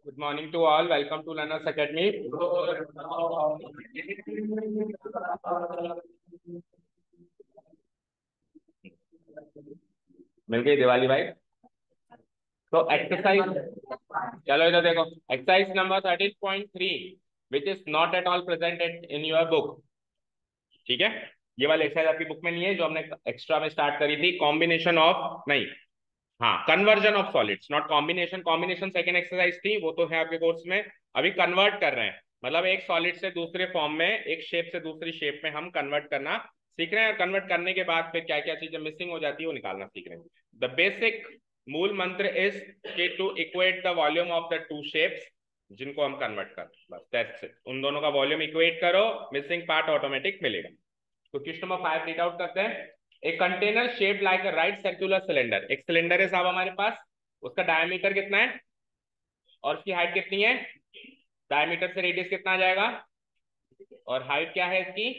Good morning to all. Welcome to Learners Academy. मिल गई दिवाली भाई। तो एक्सरसाइज, चलो इधर देखो। Exercise number 13.3 which is not at all presented in your book. ठीक है, ये वाली एक्सरसाइज आपकी बुक में नहीं है, जो हमने एक्स्ट्रा में स्टार्ट करी थी। कॉम्बिनेशन ऑफ नहीं, हाँ, conversion of solids, not combination. Combination second exercise थी, वो तो है आपके कोर्स में। अभी कन्वर्ट कर रहे हैं, मतलब एक सॉलिड से दूसरे फॉर्म में, एक शेप से दूसरी शेप में हम कन्वर्ट करना सीख रहे हैं। और कन्वर्ट करने के बाद फिर क्या क्या चीजें मिसिंग हो जाती है वो निकालना सीख रहे हैं। द बेसिक मूल मंत्र इज कि to equate the volume of the two shapes जिनको हम कन्वर्ट कर, बस दैट्स इट। उन दोनों का वॉल्यूम इक्वेट करो, मिसिंग पार्ट ऑटोमेटिक मिलेगा। तो क्वेश्चन नंबर 5 रीड आउट करते हैं। A container shaped like a right circular cylinder. एक सिलेंडर है साहब हमारे पास, उसका डायमीटर कितना है और उसकी हाइट कितनी है? डायमीटर से रेडियस कितना आ जाएगा और हाइट क्या है इसकी?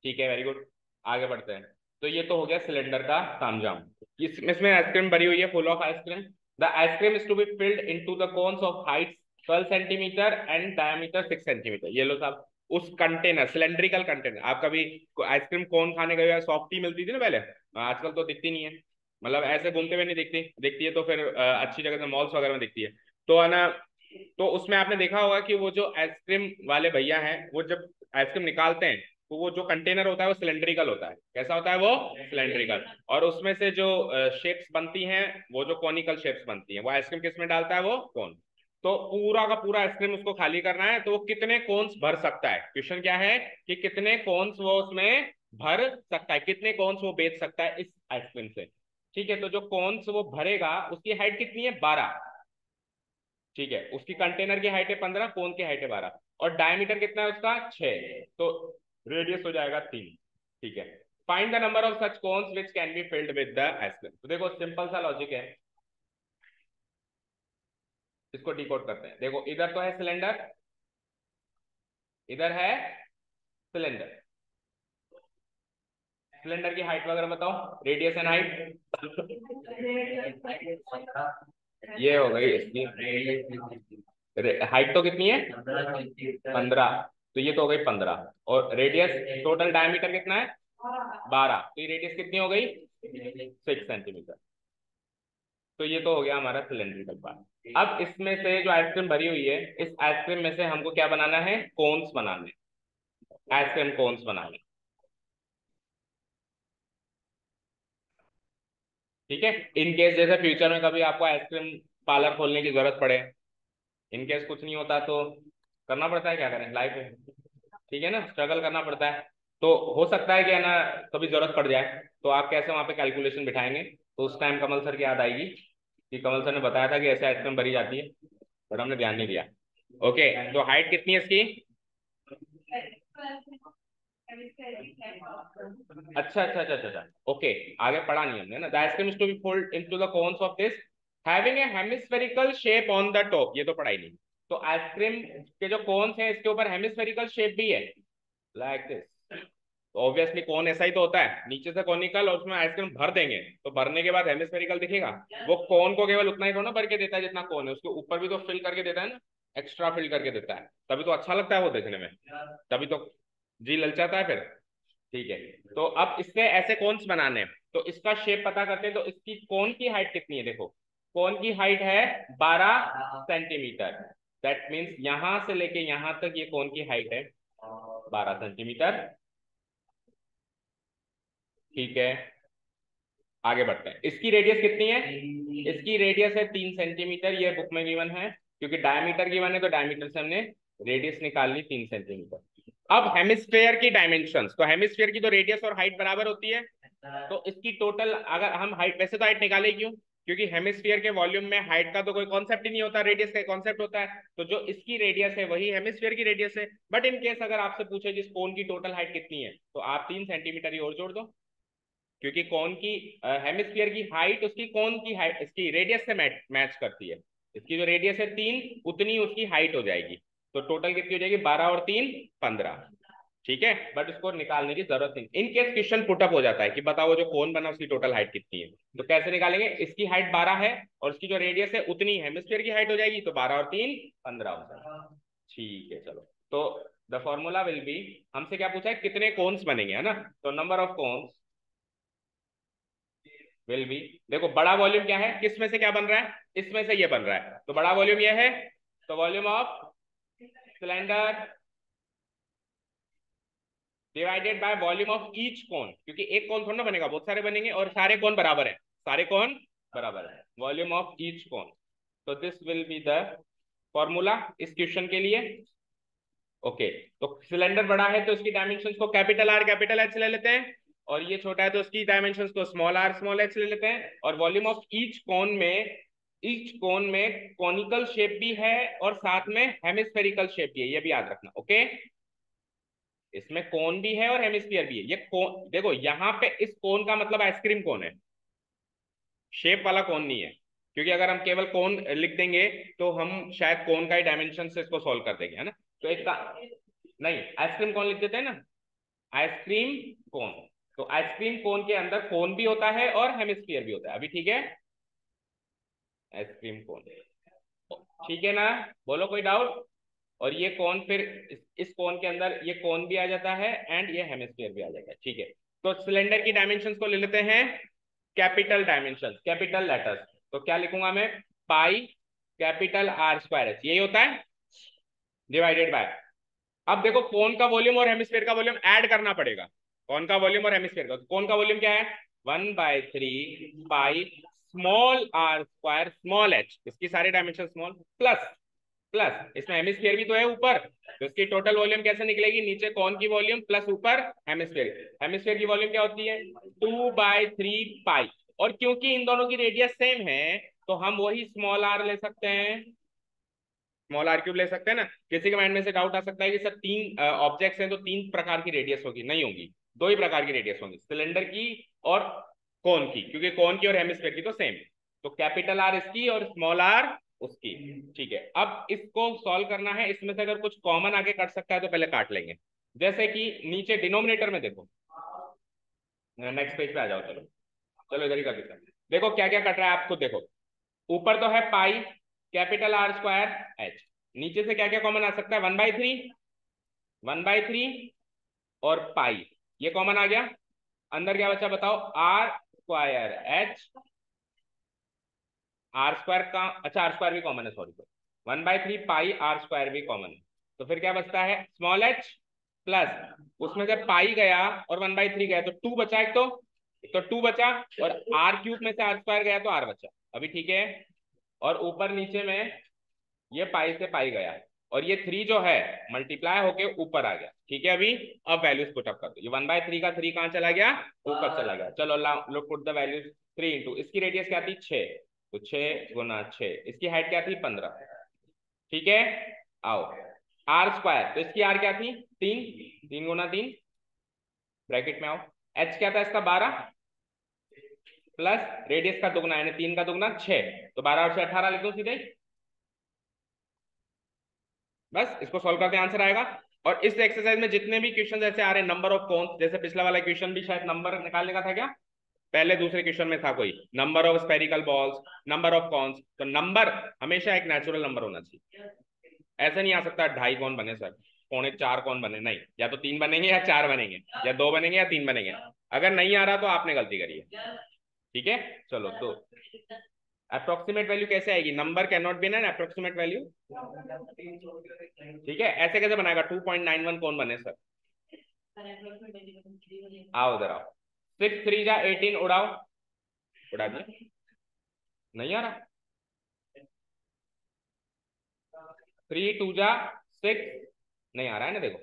ठीक है, वेरी गुड। आगे बढ़ते हैं। तो ये तो हो गया सिलेंडर का तामझाम। इसमें आइसक्रीम भरी हुई है, full of ice cream. The ice cream is to be filled into the cones of height 12 centimetre and diameter 6 centimetre. ये लो साहब, उस कंटेनर, सिलेंड्रिकल कंटेनर। आप कभी आइसक्रीम कोन खाने गए, सॉफ्टी मिलती थी ना पहले, आजकल तो दिखती नहीं है, मतलब ऐसे घूमते हुए नहीं दिखती, दिखती है तो फिर अच्छी जगह से मॉल्स वगैरह में दिखती है। तो है ना, तो उसमें आपने देखा होगा कि वो जो आइसक्रीम वाले भैया हैं, वो जब आइसक्रीम निकालते हैं तो वो जो कंटेनर होता है वो सिलेंड्रिकल होता है। कैसा होता है वो? सिलेंड्रिकल। और उसमें से जो शेप्स बनती हैं, वो जो कॉनिकल शेप्स बनती हैं, वो आइसक्रीम किस में डालता है? वो कोन। तो पूरा का पूरा आइसक्रीम उसको खाली करना है, तो वो कितने कोन्स भर सकता है? क्वेश्चन क्या है कि कितने कोन्स वो उसमें भर सकता है, कितने कोन्स वो बेच सकता है इस आइसक्रीम से। ठीक है, तो जो कोन्स वो भरेगा उसकी हाइट कितनी है? 12। ठीक है, उसकी कंटेनर की हाइट है 15, कोन की हाइट है 12, और डायमीटर कितना है उसका? 6। तो रेडियस हो जाएगा 3। ठीक है, find the number of such cones which can be filled with the ice cream. तो देखो सिंपल सा लॉजिक है, इसको डिकोड करते हैं। देखो इधर तो है सिलेंडर, इधर है सिलेंडर। सिलेंडर की हाइट वगैरह बताओ, रेडियस एंड हाइट। ये हो गई इसकी हाइट, तो कितनी है? 15। तो ये तो हो गई 15, और रेडियस, टोटल डायमीटर कितना है? 12। तो ये रेडियस कितनी हो गई? 6 सेंटीमीटर। तो ये तो हो गया हमारा सिलेंड्रिकल पार्ट। अब इसमें से जो आइसक्रीम भरी हुई है, इस आइसक्रीम में से हमको क्या बनाना है? कोन्स बनाने, आइसक्रीम कोन्स बनाने। ठीक है, इन केस जैसे फ्यूचर में कभी आपको आइसक्रीम पार्लर खोलने की जरूरत पड़े, इन केस कुछ नहीं होता तो करना पड़ता है, क्या करें लाइफ में, ठीक है ना, स्ट्रगल करना पड़ता है। तो हो सकता है कि है ना कभी जरूरत पड़ जाए, तो आप कैसे वहां पे कैलकुलेशन बिठाएंगे? तो उस टाइम कमल सर की याद आएगी कि कमल सर ने बताया था कि ऐसे आइसक्रीम भरी जाती है, बट हमने ध्यान नहीं दिया। ओके, तो हाइट कितनी है इसकी? अच्छा अच्छा अच्छा अच्छा अच्छा, ओके। आगे पढ़ा नहीं हमने ना। The ice cream is to be filled into the cones of this having a hemispherical shape on the top. ये तो पढ़ाई नहीं। तो आइसक्रीम के जो कोन्स हैं, इसके ऊपर हेमिस्फेरिकल शेप भी है, लाइक दिस। तो ऑब्वियसली कौन ऐसा ही तो होता है, नीचे से कॉनिकल, और उसमें आइसक्रीम भर देंगे तो भरने के बाद हेमिस्फेरिकल दिखेगा। वो कौन को केवल उतना ही थोड़ा ना भर के देता है जितना कौन है, उसके ऊपर भी तो फिल करके देता है ना, एक्स्ट्रा फिल करके देता है, तभी तो अच्छा लगता है वो देखने में, तभी तो जी ललचाता है फिर। ठीक है, तो अब इससे ऐसे कौन बनाने हैं, तो इसका शेप पता करते हैं। तो इसकी कौन की हाइट कितनी है? देखो कौन की हाइट है 12 सेंटीमीटर। दैट मीन्स यहां से लेके यहां तक ये कौन की हाइट है 12 सेंटीमीटर। ठीक है, आगे बढ़ते हैं। इसकी रेडियस कितनी है? इसकी रेडियस है 3 सेंटीमीटर, ये बुक में गिवन है, क्योंकि डायमीटर गिवन है तो डायमीटर से हमने रेडियस निकाल ली 3 सेंटीमीटर। अब हेमिस्फेयर की डायमेंशंस, तो हेमिस्फेयर की तो रेडियस और हाइट बराबर होती है, तो इसकी टोटल, अगर हम हाइट, वैसे तो हाइट निकाले क्यों? क्योंकि हेमिस्फीयर के वॉल्यूम में हाइट का तो कोई कॉन्सेप्ट ही नहीं होता, रेडियस का कॉन्सेप्ट होता है। तो जो इसकी रेडियस है वही हेमिस्फीयर की रेडियस है। बट इन केस अगर आपसे पूछे जिस कोन की टोटल हाइट कितनी है, तो आप 3 सेंटीमीटर ही और जोड़ दो, क्योंकि कौन की हेमिस्फीयर की हाइट उसकी कौन की हाइट, इसकी रेडियस से मैच करती है। इसकी जो रेडियस है 3, उतनी उसकी हाइट हो जाएगी। तो टोटल कितनी हो जाएगी? 12 और 3 15। ठीक है, बट उसको निकालने की जरूरत नहीं। इन केस क्वेश्चन पुटअप हो जाता है कि बताओ जो कोन बना उसकी टोटल हाइट कितनी है, तो कैसे निकालेंगे? इसकी हाइट 12 है और उसकी जो रेडियस है उतनी हेमिस्फीयर की हाइट हो जाएगी, तो 12 और 3 15 हो जाएगा। ठीक है चलो, तो द फॉर्मूला विल बी, हमसे क्या पूछा है, कितने कोन्स बनेंगे, है ना? तो number of cones will be, देखो बड़ा वॉल्यूम क्या है, किस में से क्या बन रहा है, इसमें से ये बन रहा है, तो बड़ा वॉल्यूम ये है, तो volume of cylinder divided by volume of each cone, क्योंकि एक कोन थोड़ा ना बनेगा, बहुत सारे बनेंगे और सारे कोन बराबर है, सारे कोन बराबर है, वॉल्यूम ऑफ ईच कोन। तो this will be the formula इस क्वेश्चन के लिए। ओके, तो सिलेंडर बड़ा है तो इसकी डायमेंशंस को कैपिटल आर कैपिटल एच ले लेते हैं, और ये छोटा है तो उसकी डायमेंशंस को स्मॉल आर स्मॉल एच ले लेते हैं, और वॉल्यूम ऑफ ईच कोन में कॉनिकल शेप भी है और साथ में हेमिस्फेरिकल शेप भी है, ये भी याद रखना। ओके, इसमें कोन भी है और हेमिस्फीयर भी है। ये कोन देखो, यहाँ पे इस कोन का मतलब आइसक्रीम कोन है, शेप वाला कोन नहीं है, क्योंकि अगर हम केवल कोन लिख देंगे तो हम शायद कोन का ही डायमेंशन से इसको सॉल्व कर देंगे, है ना? तो एक का नहीं, आइसक्रीम कोन लिख देते हैं ना, आइसक्रीम कोन। तो आइसक्रीम कोन के अंदर कोन भी होता है और हेमिस्फीयर भी होता है। अभी ठीक है, आइसक्रीम कोन, ठीक है ना? बोलो कोई डाउट? और ये कोन फिर इस कोन के अंदर ये कोन भी आ जाता है एंड ये हेमिस्फीयर भी आ जाएगा। ठीक है, तो सिलेंडर की डायमेंशंस को ले लेते हैं कैपिटल डायमेंशंस, कैपिटल लेटर्स। तो क्या लिखूंगा मैं? Pi capital R square H, यही होता है, डिवाइडेड बाय। अब देखो कोन का वॉल्यूम और हेमिस्फीयर का वॉल्यूम ऐड करना पड़ेगा, कोन का वॉल्यूम और हेमिस्फीयर का। कोन का वॉल्यूम क्या है? 1/3 pi small are square small h, इसकी सारी डायमेंशन स्मॉल, प्लस प्लस इसमें हेमिस्फीयर भी तो है ऊपर, तो इसकी टोटल वॉल्यूम कैसे निकलेगी? नीचे कौन की वॉल्यूम प्लस ऊपर हेमिस्फीयर, हेमिस्फीयर की वॉल्यूम क्या होती है? 2/3 पाई। और क्योंकि इन दोनों की रेडियस सेम है तो हम वही स्मॉल आर ले सकते हैं, स्मॉल आर क्यूब ले सकते हैं ना। किसी के माइंड में से डाउट आ सकता है कि सर तीन ऑब्जेक्ट्स हैं तो तीन प्रकार की रेडियस होगी, नहीं होगी, दो ही प्रकार की रेडियस होंगी, सिलेंडर की और कोन की, क्योंकि कोन की और हेमिस्फीयर की तो सेम। तो कैपिटल आर इसकी और स्मॉल आर उसकी। ठीक है, अब इसको सॉल्व करना है, इसमें से अगर कुछ कॉमन आगे कट सकता है तो पहले काट लेंगे। जैसे कि नीचे डिनोमिनेटर में देखो, नेक्स्ट पेज पे आ जाओ, चलो चलो इधर ही कर देते हैं। देखो क्या क्या कट रहा है, आप खुद देखो। ऊपर तो है pi capital R square H, नीचे से क्या क्या कॉमन आ सकता है? 1/3 और पाई, ये कॉमन आ गया। अंदर क्या बचा बताओ? R square h, r square का, अच्छा आर स्क्वायर भी कॉमन है, सॉरी, 1/3 पाई आर स्क्वायर भी कॉमन है। तो फिर क्या बचता है? स्मॉल एच प्लस उसमें से पाई गया और 1/3 गया तो 2 बचा, एक तो 2 बचा, और आर क्यूब में से आर स्क्वायर गया तो आर बचा। अभी ठीक है, और ऊपर नीचे में ये पाई से पाई गया और ये 3 जो है मल्टीप्लाई होके ऊपर आ गया। ठीक है, अभी अब वैल्यूज पुट अप कर दो। ये 1/3 का 3 कहाँ चला गया? ऊपर चला गया। चलो look put the values. 3 into इसकी रेडियस क्या थी? 6, तो 6 गुना 6, इसकी हाइट क्या थी? 15। ठीक है, आओ आर स्क्वायर, तो इसकी आर क्या थी? 3, 3 गुना 3, ब्रैकेट में आओ। एच क्या था इसका? 12 प्लस रेडियस का दुगना यानी 3 का दुगना 6, तो 12 और 6 18 लिख दो सीधे। बस इसको सॉल्व करते आंसर आएगा। और इस एक्सरसाइज में जितने भी क्वेश्चन ऐसे आ रहे हैं, नंबर ऑफ कॉन्स, जैसे पिछला वाला क्वेश्चन भी शायद नंबर निकालने का था क्या? पहले दूसरे क्वेश्चन में था कोई number of spherical balls, number of cons, तो नंबर हमेशा एक नेचुरल नंबर होना चाहिए। ऐसा नहीं आ सकता 2.5 कौन बने सर, 3.25 कौन बने, नहीं, या तो 3 बनेंगे या 4 बनेंगे, या 2 बनेंगे या 3 बनेंगे। अगर नहीं आ रहा तो आपने गलती करी है। ठीक है, चलो तो अप्रोक्सीमेट वैल्यू कैसे आएगी? Number can not be N approximate value. ठीक है, ऐसे कैसे बनाएगा? 2.91 कौन बने सर? आओ उधर आओ। 6 3 जा 18, उड़ाओ, उड़ा दिया, नहीं आ रहा। 3 2 जा 6, नहीं आ रहा है ना, देखो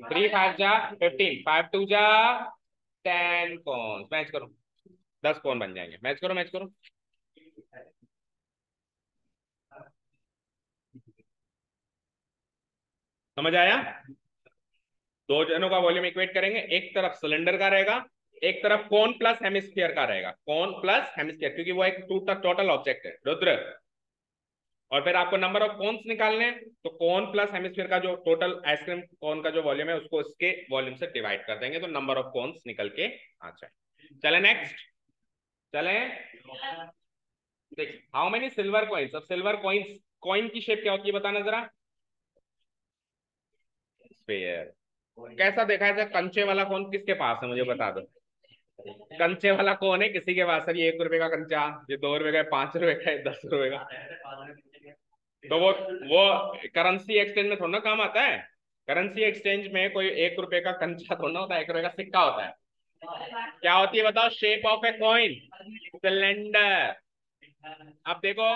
3 5 जा 15, 5 2 जा 10 कौन, मैच करो, 10 कौन बन जाएंगे, मैच करो मैच करो। समझ आया? दो जनों का वॉल्यूम इक्वेट करेंगे, एक तरफ सिलेंडर का रहेगा, एक तरफ कोन प्लस हेमिस्फीयर का रहेगा, कोन प्लस हेमिस्फीयर, क्योंकि वो एक टोटल ऑब्जेक्ट है। रुद्र और फिर आपको नंबर ऑफ कोन्स निकालने हैं, तो कोन प्लस हेमिस्फीयर का जो टोटल आइसक्रीम कोन का जो वॉल्यूम है उसको इसके वॉल्यूम से डिवाइड कर देंगे, तो नंबर ऑफ कोन्स निकल के आ जाए। चले नेक्स्ट, चले हाउ मेनी सिल्वर कॉइन्स। अब सिल्वर कॉइन्स, कॉइन की शेप क्या होती है बताना जरा। स्फीयर। कैसा देखा है कंचे वाला कौन किसके पास है मुझे बता दो। कंचे वाला कौन है किसी के पास है, ये 1 रुपए का कंचा, ये 2 रुपए का, 5 रुपए का, 10 रुपए का। तो वो करेंसी एक्सचेंज में थोड़ा ना काम आता है। करेंसी एक्सचेंज में कोई 1 रुपए का कंचा थोड़ा ना होता है, 1 रुपए का सिक्का होता है। क्या होती है बताओ, shape of a coin, cylinder. अब देखो,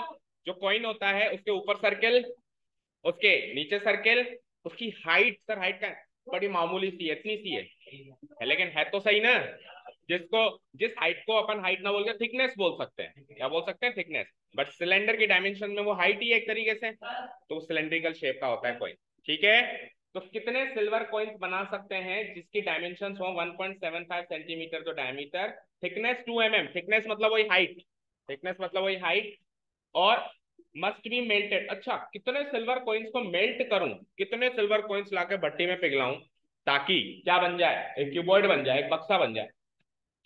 जो कॉइन होता है उसके ऊपर सर्किल, उसके नीचे सर्किल, उसकी हाइट, सर हाइट का बड़ी मामूली सी है, इतनी सी है लेकिन है तो सही ना। जिसको, जिस हाइट को अपन हाइट ना बोल के थिकनेस बोल सकते हैं, क्या बोल सकते हैं, थिकनेस। बट सिलेंडर की डायमेंशन में वो हाइट ही है एक तरीके से, तो सिलेंड्रिकल शेप का होता है कॉइन। ठीक है, तो कितने सिल्वर कॉइन्स बना सकते हैं जिसकी डायमेंशन हो 1.75 सेंटीमीटर तो डायमीटर, थिकनेस 2 mm, थिकनेस मतलब वही हाइट, थिकनेस मतलब वही हाइट, और मस्ट बी मेल्टेड। अच्छा, कितने सिल्वर कॉइन्स को मेल्ट करूं, कितने सिल्वर कॉइन्स लाके भट्टी में पिघलाऊं ताकि क्या बन जाए, एक क्यूबॉइड बन जाए, एक बक्सा बन जाए।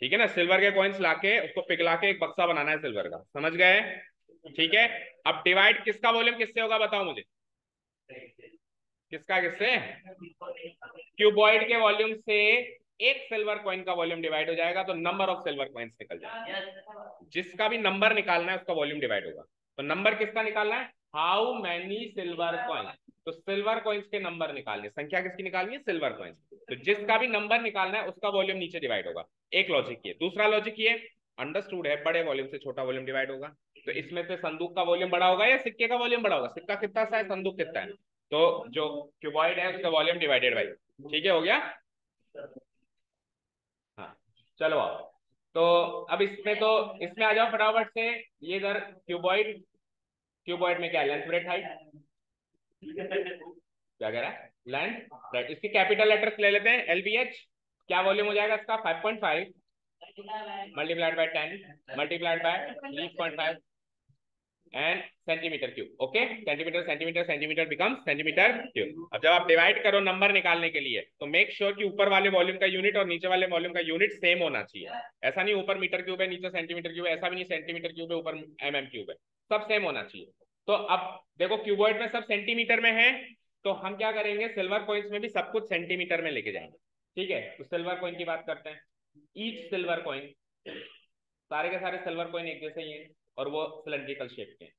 ठीक है ना, सिल्वर के कॉइन्स लाके उसको पिघला के एक बक्सा बनाना है सिल्वर का, समझ गए। ठीक है, अब डिवाइड किसका वॉल्यूम किससे होगा बताओ मुझे, किसका किससे, क्यूबॉइड के वॉल्यूम से एक सिल्वर कॉइन का वॉल्यूम डिवाइड हो जाएगा, तो नंबर ऑफ सिल्वर कॉइन्स निकल जाएगा। जिसका भी नंबर निकालना है उसका वॉल्यूम डिवाइड होगा। तो नंबर किसका निकालना है, हाउ मैनी सिल्वर कॉइन्स, तो सिल्वर कॉइन्स के नंबर निकालने, संख्या किसकी निकालनी है, सिल्वर कॉइन्स। तो जिसका भी नंबर निकालना है उसका वॉल्यूम नीचे डिवाइड होगा। एक लॉजिक ये, दूसरा लॉजिक ये अंडरस्टूड है, बड़े वॉल्यूम से छोटा वॉल्यूम डिवाइड होगा। तो इसमें से संदूक का वॉल्यूम बड़ा होगा या सिक्के का वॉल्यूम बड़ा होगा, सिक्का कितना सा है, संदूक कितना है, तो जो क्यूबॉइड है उसका वॉल्यूम डिवाइडेड बाई। ठीक है, हो गया। हाँ, चलो आओ। तो अब इसमें, तो इसमें आ जाओ फटाफट से। ये इधर क्यूबॉइड, क्यूबॉइड में क्या लेंथ ब्रेथ हाइट, क्या कह रहा है, लेंथ ब्रेथ। इसकी कैपिटल लेटर्स ले लेते हैं, LBH। क्या वॉल्यूम हो जाएगा इसका, 5.5 multiplied by 10 multiplied by 3.5 and centimetre cube. Okay, centimetre centimetre centimetre become centimetre cube. अब जब आप डिवाइड करो नंबर निकालने के लिए, तो मेक श्योर कि ऊपर वाले वॉल्यूम का यूनिट और नीचे वाले वॉल्यूम का यूनिट सेम होना चाहिए। ऐसा नहीं ऊपर मीटर क्यूब है नीचे सेंटीमीटर क्यूब है, ऐसा भी नहीं सेंटीमीटर क्यूब है ऊपर क्यूब है, सब सेम होना चाहिए। तो अब देखो क्यूबॉइड में सब सेंटीमीटर में है, तो हम क्या करेंगे, सिल्वर कॉइन्स में भी सब कुछ सेंटीमीटर में लेके जाएंगे। ठीक है, तो सिल्वर कॉइन की बात करते हैं। ईच सिल्वर कॉइन, सारे के सारे सिल्वर कॉइन एक जैसे ही हैं और वो सिलेंड्रिकल शेप के हैं।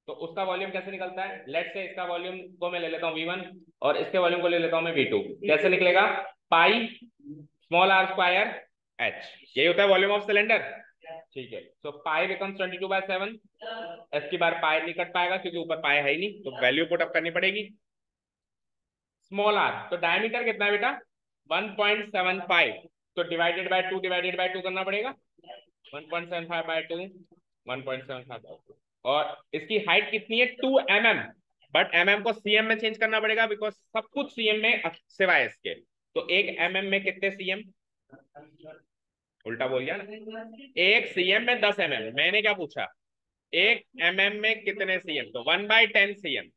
तो उसका वॉल्यूम कैसे निकलता है, लेट से इसका वॉल्यूम को मैं ले लेता हूँ V1 और इसके वॉल्यूम को ले लेता हूँ मैं V2। कैसे निकलेगा, pi small r square h, यही होता है वॉल्यूम ऑफ सिलेंडर। ठीक है, तो पाई बिकम्स 22/7। एस की बार पाई नहीं कट पाएगा क्योंकि ऊपर पाई है ही नहीं, तो वैल्यू पुट अप करनी पड़ेगी। स्मॉल r, तो डायमीटर कितना है बेटा, 1.75, तो डिवाइडेड बाय 2, डिवाइडेड बाय 2 करना पड़ेगा, 1.75 बाय 2, 1.75 बाय 2। और इसकी हाइट कितनी है, 2 mm, बट mm को cm में चेंज करना पड़ेगा बिकॉज सब कुछ cm में सिवाय इसके। तो 1 mm में कितने cm, उल्टा बोल गया ना, 1 cm में 10 mm। मैंने क्या पूछा, 1 mm में कितने cm, तो 1/10 cm,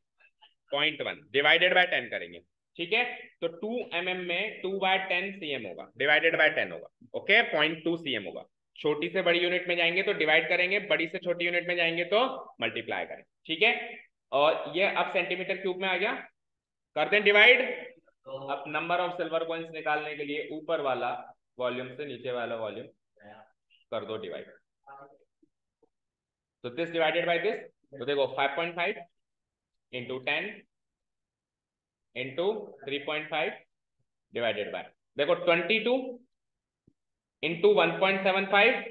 0.1 डिवाइडेड बाय 10 करेंगे। ठीक है, तो 2 mm में 2/10 cm होगा, डिवाइडेड बाय 10 होगा। ओके, 0.2 cm होगा। छोटी से बड़ी यूनिट में जाएंगे तो डिवाइड करेंगे, बड़ी से छोटी यूनिट में जाएंगे तो मल्टीप्लाई करें। ठीक है, और ये अब सेंटीमीटर क्यूब में आ गया, करते हैं डिवाइड। अब नंबर ऑफ सिल्वर कॉइन्स निकालने के लिए ऊपर वाला वॉल्यूम से नीचे वाला वॉल्यूम कर दो डिवाइड। तो दिस डिवाइडेड बाय दिस, तो देखो 5.5 इंटू 10 इंटू 3.5 डिवाइडेड बाय, देखो 22 into 1.75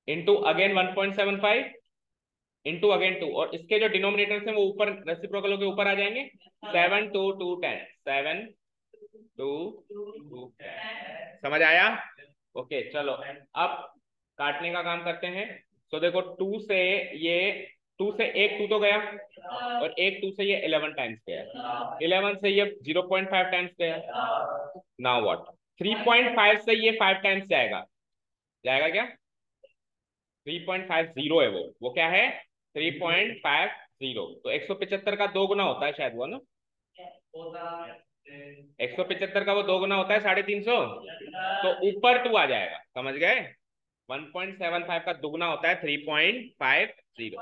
into again 1.75 into again 2, और इसके जो डिनोमिनेटर्स हैं वो ऊपर रेसिप्रोकल के ऊपर आ जाएंगे। 7 2 2 10, 7 2 2 10, समझ आया। ओके चलो, अब काटने का काम करते हैं। तो देखो 2 से ये, 2 से एक 2 तो गया, और एक 2 से ये 11 टाइम्स गया, 11 से ये 0.5 टाइम्स गया। नाउ व्हाट, 3.5 से ये 5 टाइम्स जाएगा, जाएगा क्या, 3.50 है वो क्या है, 3.50। तो 175 का 2 गुना होता है शायद वो ना, 175 का वो 2 गुना होता है 350, तो ऊपर 2 आ जाएगा, समझ गए। 1.75 का दुगना होता है 3.50।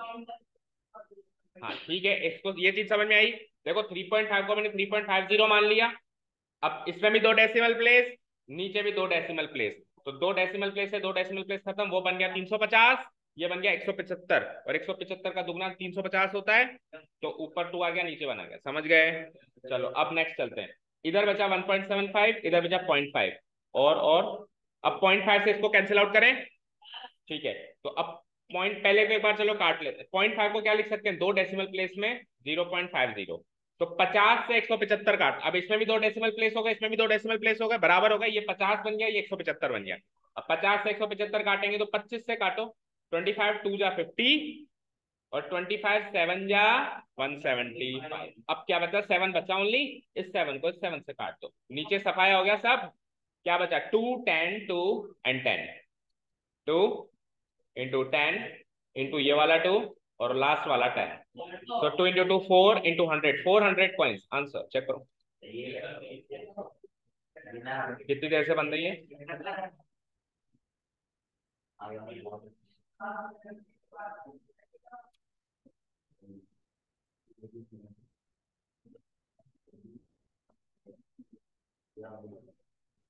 हाँ ठीक है, इसको ये चीज समझ में आई। देखो 3.5 को मैंने 3.50 मान लिया। अब इसमें भी 2 डेसिमल प्लेस, नीचे भी 2 डेसिमल प्लेस, तो 2 डेसिमल प्लेस है, 2 डेसिमल प्लेस खत्म, वो बन गया 350, ये बन गया 175, और 175 का दुगना 350 होता है, तो ऊपर 2 आ गया, नीचे 1 आ गया, समझ गए। चलो अब नेक्स्ट चलते हैं। इधर बचा 1.75, इधर बचा 0.5, और अब 0.5 से इसको कैंसिल आउट करें, ठीक है। तो अब पॉइंट पहले को एक बार चलो काट लेते हैं। 0.5 को क्या लिख सकते हैं, 2 डेसिमल प्लेस में 0.50, तो 50 से 175 काट, अब इसमें भी 2 डेसिमल प्लेस हो गए, इसमें भी 2 डेसिमल प्लेस हो गए, बराबर हो गए, ये 50 बन गया, ये 175 बन गया। अब 50 से 175 काटेंगे तो 25 से काटो, 25 2 जा 50, और 25 7 जा 175। अब क्या बचा, 7 बचा ओनली, इस 7 को इस 7 से काट दो, नीचे सफाया हो गया सब। क्या बचा, 2 10 2 एंड 10, 2 इंटू 10 इंटू ये वाला 2 और लास्ट वाला 10, तो 2 into 2 4 into 100, 400 coins. Answer check करो कितनी देर से बन रही है।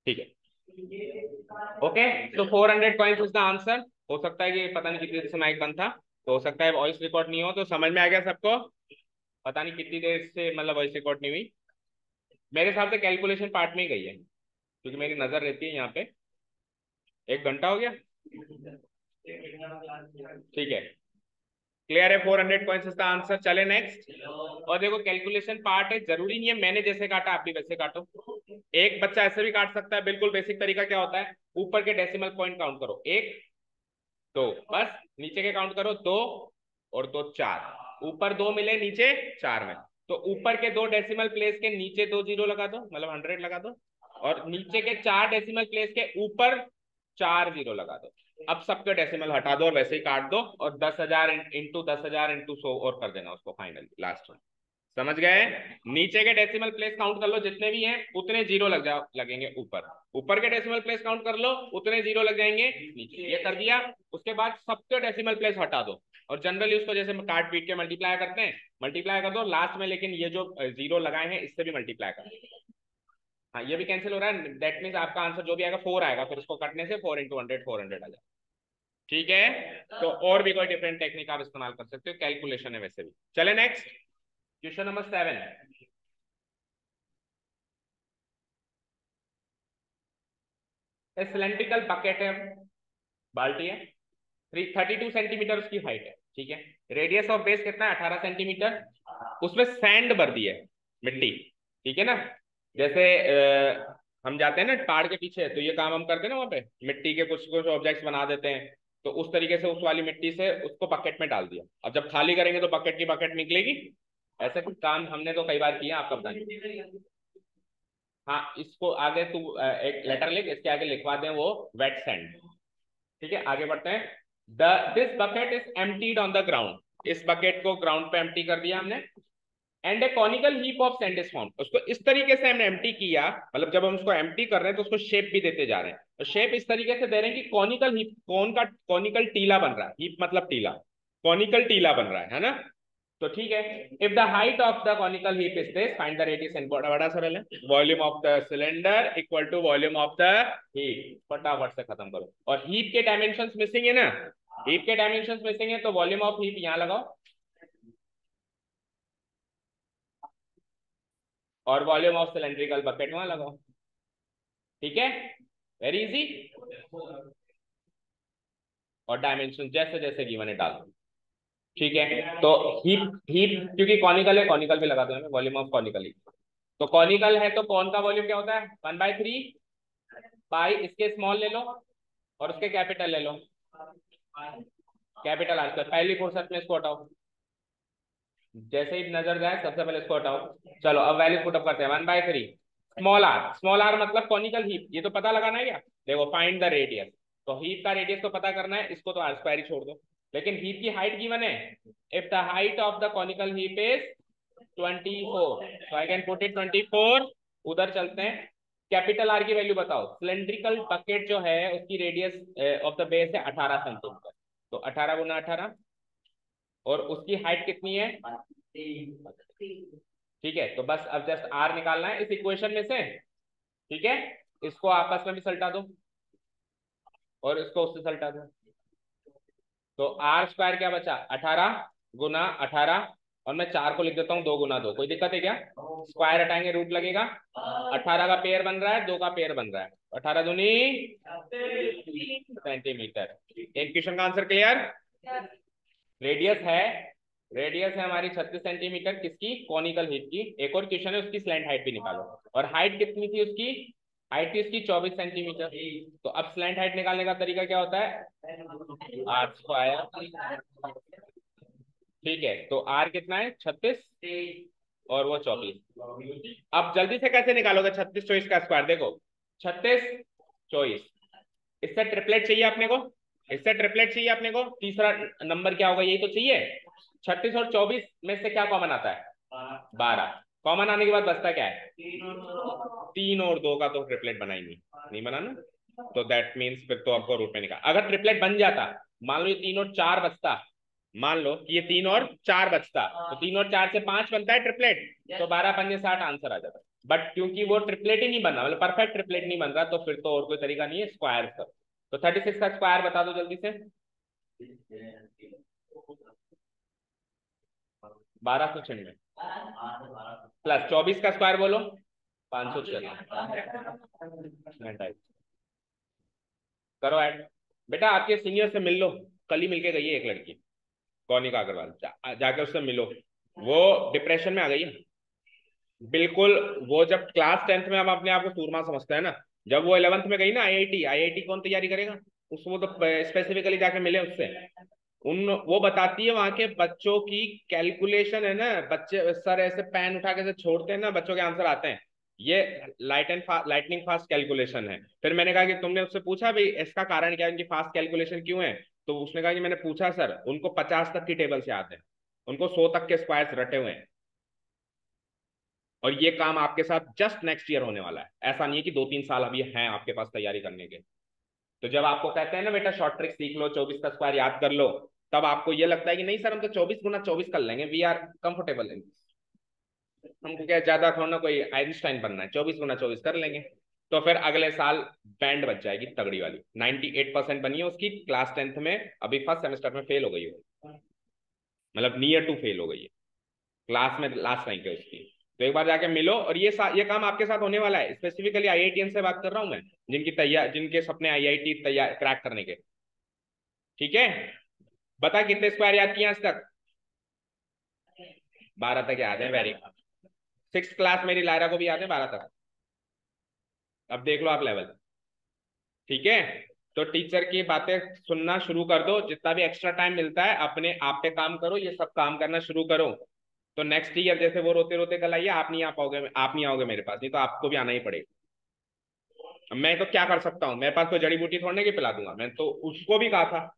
ठीक है, ओके, तो 400 कॉइन्स इज द आंसर। हो सकता है कि पता नहीं कितनी देर से माइक बंद था, तो हो सकता है वॉइस रिकॉर्ड नहीं हो, तो समझ में आ गया सबको। पता नहीं कितनी देर से मतलब वॉइस रिकॉर्ड नहीं हुई, मेरे हिसाब से कैलकुलेशन पार्ट में ही गई है, क्योंकि मेरी नजर रहती है यहाँ पे। 1 घंटा हो गया, ठीक है, क्लियर है। 400 कॉइंस इज द आंसर। चले नेक्स्ट। और देखो कैलकुलेशन पार्ट है, जरूरी नहीं है मैंने जैसे काटा आप भी वैसे काटो, एक बच्चा ऐसे भी काट सकता है। बिल्कुल बेसिक तरीका क्या होता है, ऊपर के डेसिमल पॉइंट काउंट करो, 1 2 बस, नीचे के काउंट करो 2 और 2 4, ऊपर 2 मिले नीचे 4 में, तो ऊपर के 2 डेसिमल प्लेस के नीचे 2 जीरो लगा दो, मतलब 100 लगा दो, और नीचे के 4 डेसिमल प्लेस के ऊपर 4 जीरो लगा दो। अब सबके डेसिमल हटा दो और वैसे ही काट दो, और 10,000 इंटू 10,000 इंटू 100 और कर देना उसको फाइनली लास्ट में, समझ गए। नीचे के डेसिमल प्लेस काउंट कर लो, जितने भी हैं उतने जीरो लगेंगे ऊपर, ऊपर के डेसिमल प्लेस काउंट कर लो, उतने जीरो लग जाएंगे नीचे, ये कर दिया। उसके बाद सबके डेसिमल प्लेस हटा दो, और जनरली उसको जैसे काट पीट के मल्टीप्लाई करते हैं, मल्टीप्लाई कर दो लास्ट में, लेकिन ये जो जीरो लगाए हैं इससे भी मल्टीप्लाई कर दो। हाँ ये भी कैंसिल हो रहा है, दैट मीन्स आपका आंसर जो भी आएगा 4 आएगा, फिर इसको कटने से 4 इंटू 100 400 आ जाएगा, ठीक है। तो और भी कोई डिफरेंट टेक्निक आप इस्तेमाल कर सकते हो, कैलकुलेशन है वैसे भी। चले next, question number 7। Cylindrical bucket है, बाल्टी है, 32 सेंटीमीटर उसकी हाइट है, ठीक है। रेडियस ऑफ बेस कितना है, 18 सेंटीमीटर। उसमें सैंड भर दी है, मिट्टी, ठीक है ना। जैसे हम जाते हैं ना पहाड़ के पीछे, तो ये काम हम करते हैं ना, वहाँ पे मिट्टी के कुछ कुछ ऑब्जेक्ट्स बना देते हैं, तो उस तरीके से उस वाली मिट्टी से उसको बकेट में डाल दिया। अब जब खाली करेंगे तो बकेट की बकेट निकलेगी। ऐसा कुछ काम हमने तो कई बार किया, आपका बताइए। हाँ इसको आगे तू एक लेटर लिख, इसके आगे लिखवा दें वो वेट सैंड, ठीक है। आगे बढ़ते हैं। This bucket is emptied on the ground, इस बकेट को ग्राउंड पे एम्प्टी कर दिया हमने। And A conical heap of sand is found, उसको इस तरीके से हमने एम्प्टी किया, मतलब जब हम उसको एम्प्टी कर रहे हैं तो उसको शेप भी देते जा रहे हैं, तो शेप इस तरीके से दे रहे हैं कि कॉनिकल हीप, कौन का कॉनिकल टीला बन रहा है, हीप मतलब टीला, कॉनिकल टीला बन रहा है ना। तो ठीक है, if the height of the conical heap is this, find the radius and बड़ा सरल है, volume of the cylinder equal to volume of the heap, फटाफट से खत्म करो। और हीप के डायमेंशंस मिसिंग है ना, हीप के डायमेंशंस मिसिंग है, तो वॉल्यूम ऑफ हीप यहां लगाओ, और वॉल्यूम ऑफ सिलेंड्रिकल बकेट वहां लगाओ, ठीक है, वेरी इजी। और डायमेंशन जैसे जैसे गिवन है डाल दो, ठीक है। तो हीप हीप क्योंकि कॉनिकल है, कॉनिकल भी लगा दो हमें, वॉल्यूम ऑफ कॉनिकल ही, तो कॉनिकल है तो कौन का वॉल्यूम क्या होता है, 1/3 पाई, इसके स्मॉल ले लो और उसके कैपिटल ले लो, कैपिटल आंसर, पहली फुर्सत में इसको हटाओ, जैसे ही नजर जाए सबसे पहले इसको हटाओ। चलो अब वैल्यू पुटअप करते हैं, 1/3 स्मॉल आर मतलब कॉनिकल हीप, ये तो पता लगाना है क्या। देखो फाइंड द रेडियस, तो हीप का रेडियस तो पता करना है, इसको तो आर स्क्वायर ही छोड़ दो, लेकिन हीप की हाइट गिवन है, if the height of the conical heap is 24, so I can put it 24। उधर चलते हैं, कैपिटल आर की वैल्यू बताओ। सिलेंड्रिकल बकेट जो है उसकी रेडियस ऑफ द बेस है 18 सेंटीमीटर, तो 18 गुना 18, और उसकी हाइट कितनी है? ठीक है, तो बस अब जस्ट आर निकालना है इस इक्वेशन में से। ठीक है, इसको आपस में भी सल्टा दो और इसको उससे सल्टा दो, तो आर स्क्वायर क्या बचा? 18 गुना 18, और मैं 4 को लिख देता हूँ 2 गुना 2। कोई दिक्कत है क्या? स्क्वायर हटाएंगे रूट लगेगा। 18 का पेयर बन रहा है, 2 का पेयर बन रहा है, 18 दूनी सेंटीमीटर। एक क्वेश्चन का आंसर क्लियर? रेडियस है, रेडियस है हमारी 36 सेंटीमीटर, किसकी? कॉनिकल हीप की। एक और क्वेश्चन है, उसकी स्लैंट हाइट भी निकालो। और हाइट कितनी थी उसकी? हाइट थी उसकी 24 सेंटीमीटर। तो अब स्लैंट हाइट निकालने का तरीका क्या होता है? R square. ठीक है, तो आर कितना है? 36 और वो 24। अब जल्दी से कैसे निकालोगे 36 24 का स्क्वायर? देखो 36 24, इससे ट्रिपलेट चाहिए अपने को, इससे ट्रिपलेट चाहिए अपने को। तीसरा नंबर क्या होगा? यही तो चाहिए। 36 और 24 में से क्या कॉमन आता है? 12। कॉमन आने के बाद बचता क्या है? 3 और 2 का तो ट्रिपलेट बना ही नहीं, नहीं बना ना, तो दैट मीन्स फिर तो आपको रूट में निकाल। अगर ट्रिपलेट बन जाता, मान लो ये 3 और 4 बचता, मान लो कि ये 3 और 4 बचता, तो 3 और 4 से 5 बनता है ट्रिपलेट, तो 12 पंजे 60 आंसर आ जाता। बट क्योंकि वो ट्रिपलेट ही नहीं बना, मतलब परफेक्ट ट्रिपलेट नहीं बन रहा, तो फिर तो और कोई तरीका नहीं है स्क्वायर का। तो 36 का स्क्वायर बता दो जल्दी से। 1296 प्लस 24 का स्क्वायर बोलो, 596। करो ऐड। बेटा आपके सीनियर से मिल लो, कल ही मिलके गई है एक लड़की, कौनिका अग्रवाल, जाके उससे मिलो। वो डिप्रेशन में आ गई है बिल्कुल। वो जब क्लास 10th में हम अपने आप को सूरमा समझते हैं ना, जब वो 11th में गई ना आईआईटी, आईआईटी कौन तैयारी करेगा? उसको तो स्पेसिफिकली जाके मिले उससे। उन वो बताती है वहां के बच्चों की कैलकुलेशन है ना, बच्चे सर ऐसे पेन उठा के से छोड़ते हैं ना, बच्चों के आंसर आते हैं। ये लाइटनिंग फास्ट कैलकुलेशन है। फिर मैंने कहा कि तुमने उससे पूछा भाई इसका कारण क्या है, इनकी फास्ट कैलकुलेशन क्यों है? तो उसने कहा कि मैंने पूछा सर, उनको 50 तक की टेबल से आते हैं, उनको 100 तक के स्क्वायर्स रटे हुए हैं, और ये काम आपके साथ जस्ट नेक्स्ट ईयर होने वाला है। ऐसा नहीं है कि 2-3 साल अभी हैं आपके पास तैयारी करने के। तो जब आपको कहते हैं ना बेटा शॉर्ट ट्रिक सीख लो, 24 का स्क्वायर याद कर लो, तब आपको ये लगता है कि नहीं सर हम तो 24 गुना 24 कर लेंगे, वी आर कंफर्टेबल इन, हमको क्या ज्यादा थोड़ा ना कोई आइंस्टाइन बनना है, 24 गुना 24 कर लेंगे। तो फिर अगले साल बैंड बच जाएगी तगड़ी वाली। 98% बनी है उसकी क्लास 10th में, अभी फर्स्ट सेमेस्टर में फेल हो गई हो, मतलब नियर टू फेल हो गई है, क्लास में लास्ट रैंक है उसकी। तो एक बार जाके मिलो, और ये काम आपके साथ होने वाला है। स्पेसिफिकली आईआईटीएन से बात कर रहा हूं मैं, जिनके सपने आईआईटी तैयार क्रैक करने के। ठीक है, बता कितने स्क्वायर याद किए आज तक? 12 तक याद है, वेरी गुड। 6th क्लास मेरी लायरा को भी याद है 12 तक। अब देख लो आप लेवल। ठीक है, तो टीचर की बातें सुनना शुरू कर दो, जितना भी एक्स्ट्रा टाइम मिलता है अपने आप पे काम करो, ये सब काम करना शुरू करो। तो नेक्स्ट ईयर जैसे वो रोते रोते कल आइए, आप नहीं आ पाओगे, आप नहीं आओगे मेरे पास, नहीं तो आपको भी आना ही पड़ेगा। अब मैं तो क्या कर सकता हूँ, मेरे पास कोई जड़ी बूटी थोड़ने की पिला दूंगा। मैं तो उसको भी कहा था,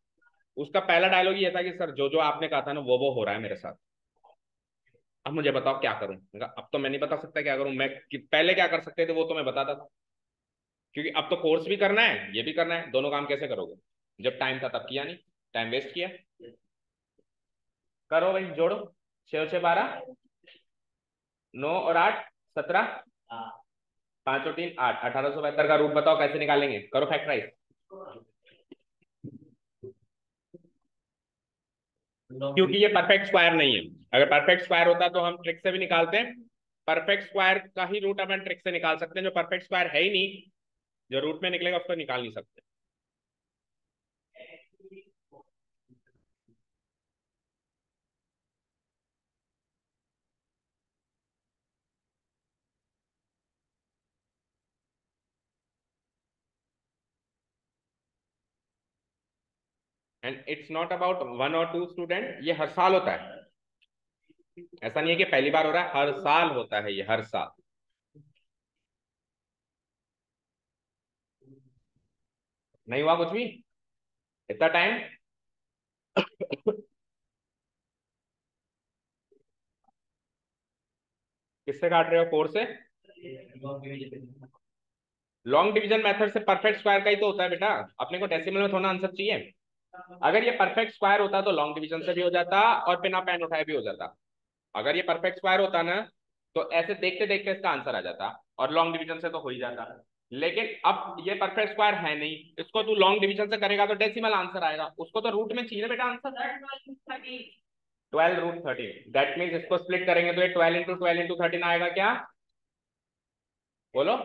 उसका पहला डायलॉग ये था कि सर जो जो आपने कहा था ना वो हो रहा है मेरे साथ, अब मुझे बताओ क्या करूं। मैंने कहा, अब तो मैं नहीं बता सकता क्या करूं मैं, कि पहले क्या कर सकते थे वो तो मैं बताता था, क्योंकि अब तो कोर्स भी करना है ये भी करना है, दोनों काम कैसे करोगे? जब टाइम था तब किया नहीं, टाइम वेस्ट किया। करो भाई, जोड़ो। 6 और 6 12, 9 और 8 17, 5 और 3 8, 1872 का रूट बताओ कैसे निकालेंगे? करो फैक्टराइज। क्योंकि ये परफेक्ट स्क्वायर नहीं है, अगर परफेक्ट स्क्वायर होता तो हम ट्रिक से भी निकालते हैं। परफेक्ट स्क्वायर का ही रूट अपन ट्रिक से निकाल सकते हैं, जो परफेक्ट स्क्वायर है ही नहीं, जो रूट में निकलेगा उसको निकाल नहीं सकते। एंड इट्स नॉट अबाउट 1 और 2 स्टूडेंट, ये हर साल होता है, ऐसा नहीं है कि पहली बार हो रहा है, हर साल होता है ये, हर साल। नहीं हुआ कुछ भी इतना टाइम? किससे काट रहे हो? 4 से। लॉन्ग डिवीजन मेथड से परफेक्ट स्क्वायर का ही तो होता है बेटा, अपने को डेसिमल में थोड़ा आंसर चाहिए। अगर ये परफेक्ट स्क्वायर होता तो लॉन्ग डिवीजन से भी हो जाता और बिना पेन उठाए भी हो जाता। अगर ये परफेक्ट स्क्वायर होता ना तो ऐसे देखते देखते इसका आंसर आ जाता और लॉन्ग डिवीजन से तो हो ही जाता। लेकिन अब ये परफेक्ट स्क्वायर है नहीं, इसको तू लॉन्ग डिवीजन से करेगा तो डेसिमल आंसर आएगा, उसको तो रूट में चाहिए ना बेटा आंसर। 12√13, दैट मीन्स इसको स्प्लिट करेंगे तो ये 12 × 12 × 13 आएगा क्या? बोलो।